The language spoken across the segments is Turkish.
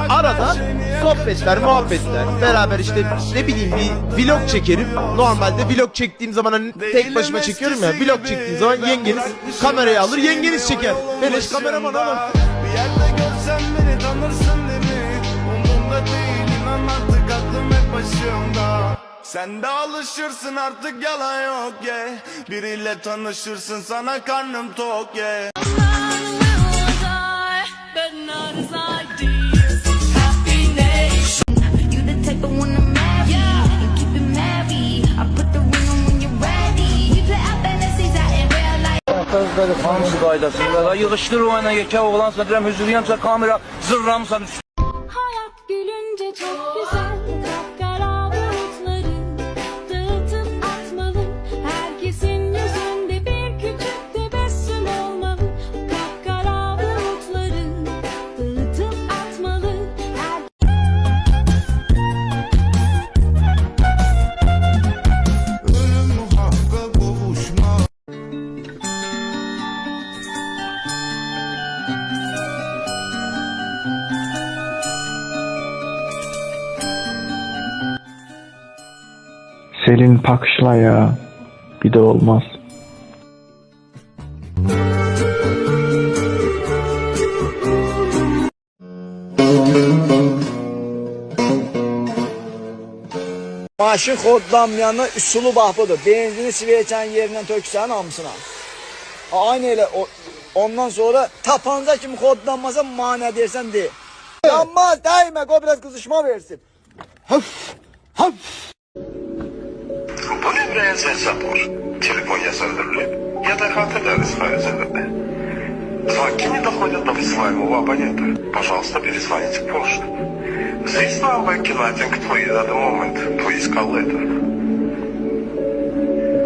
Arada sohbetler, muhabbetler, beraber işte ne bileyim bir vlog çekerim. Normalde vlog çektiğim zaman hani tek başıma çekiyorum ya. Vlog çektiğim zaman yengeniz kamerayı alır, yengeniz çeker. Beleş kameraman ama. Bir yerde görsen beni tanırsın değil mi? Umurumda değil, inan artık aklım hep başımda. Sen de alışırsın artık, yalan yok yeah. Biriyle tanışırsın, sana karnım tok yeah. Hamısı qaydasında. Yığışdır o yana yekə oğlansa, deyirəm hüzürlüyəmsə kamera zırramsan. Hayat gülünce çok güzel. Kapkara bulutları dağıtıp atmalı. Herkesin yüzünde bir küçük tebessüm olmalı. Kapkara bulutları dağıtıp atmalı. Ölüm muhakkak kavuşma. Selin Pakışla ya. Bir de olmaz. Maşın kodlanmayanın üsulu bax budur. Benzini siverçən yerindən töksən hamısına. Aynı elə ondan sonra tapanca kimi kodlanmasa mane dersən de. Yanmaz, değme, o biraz kızışma versin. Höf, höf. Bu ne bireysel sapor? Телефон я söndürülüp ya da hatırları свою забыли. Звонки не доходят до вызываемого абонента. Пожалуйста, перезвоните позже. Здесь на бэкинатинг твой этот момент. Поискал это.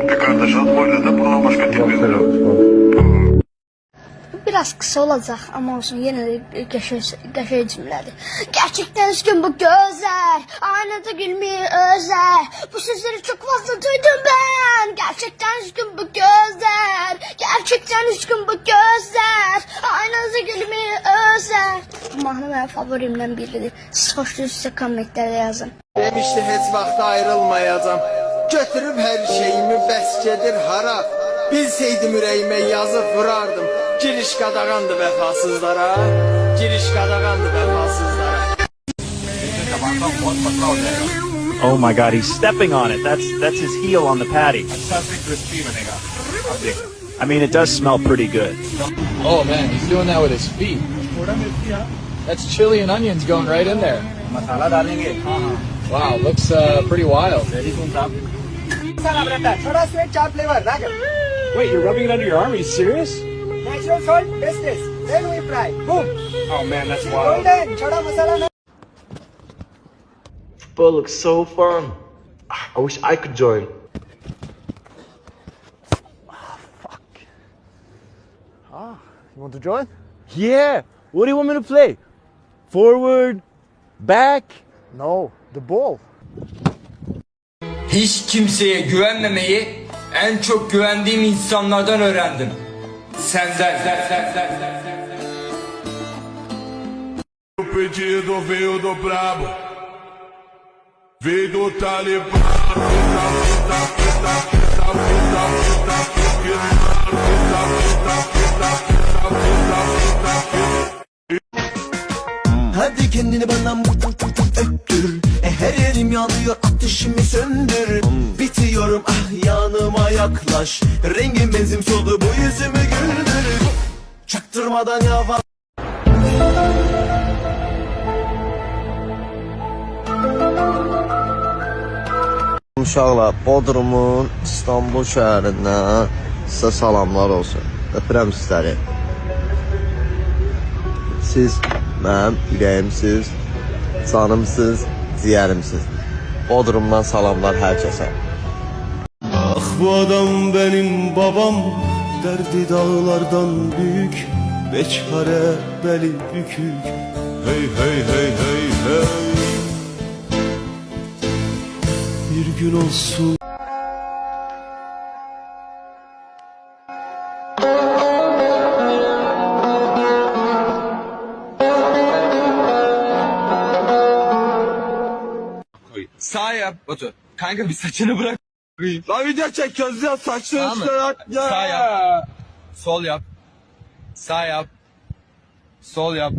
Ты kardeş atmayla da bundan başka tepkiler. Biraz kısa olacak ama olsun yine de geçer cümledir. Gerçekten üzgün bu gözler, aynada gülmeyi özler. Bu sözleri çok fazla duydum ben. Gerçekten üzgün bu gözler, gerçekten üzgün bu gözler. Aynada gülmeyi özler. Bu mahnı benim favorimden biridir. Siz hoşluyorsa kommentlerde yazın. Demişti heç vaxt ayrılmayacağım. Götürüp her şeyimi bəsgedir hara. Bilseydim ürəyimə yazıb vurardım. Giriş qadağandı vəfasızlara. Giriş qadağandı vəfasızlara. Oh my God, he's stepping on it. That's his heel on the patty. I mean, it does smell pretty good. Oh man, he's doing that with his feet. That's chili and onions going right in there. Wow, looks pretty wild. Wait, you're rubbing it under your arm? Are you serious? Natural salt, business. Then we fry. Boom. Oh man, that's wild. Choda masala. Football looks so fun. I wish I could join. You want to join? Yeah. What do you want me to play? Forward, back. No, the ball. Hiç kimseye güvenmemeyi en çok güvendiğim insanlardan öğrendim. Senden. O pedido veio do brabo, veio do Talibã. Hadi kendini bana öptür. Her yerim yanıyor, ateşimi söndür. Bitiyorum, ah yanıma yaklaş. Rengim benzin soldu, bu yüzümü güldür. Çaktırmadan yavaş. Uşaqlar, Bodrumun İstanbul şəhərindən sizə salamlar olsun. Öpürəm sizləri. Siz mənim ürəyimsiz, canımsız, ciyərimsiz. Bodrumdan salamlar hər kəsə. Ah bu adam benim babam, derdi dağlardan büyük, beçare beli bükük. Hey hey hey hey hey. Bir gün olsun. Sağ yap Batu. Kanka bir saçını bırak. Lan video çekiyoruz ya saçını çıkarak ya. Sağ yap. Sol yap. Sağ yap. Sol yap.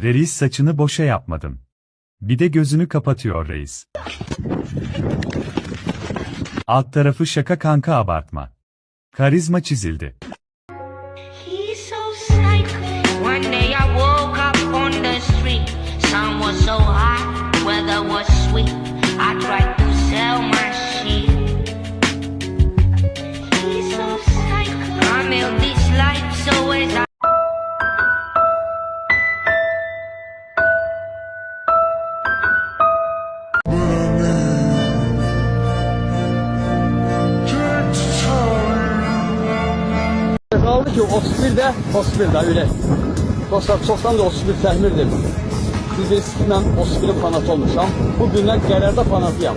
Reis saçını boşa yapmadım. Bir de gözünü kapatıyor reis. Alt tarafı şaka kanka abartma. Karizma çizildi. He's so psycho. One day I woke up on the street. Sun was so hot, weather was sweet. I tried to sell my shit. He's so psycho. I live this life so as I Kaldı ki 31'de 31'de öyle. Dostlar çoktan da 31 təhmirdir. Siz sizinle 31'in fanatı olmuşam. Bugünler gələrdə fanatıyam.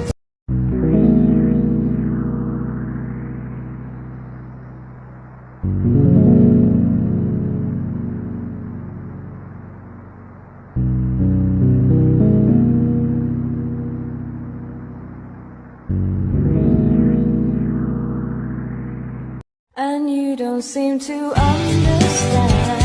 And you don't seem to understand.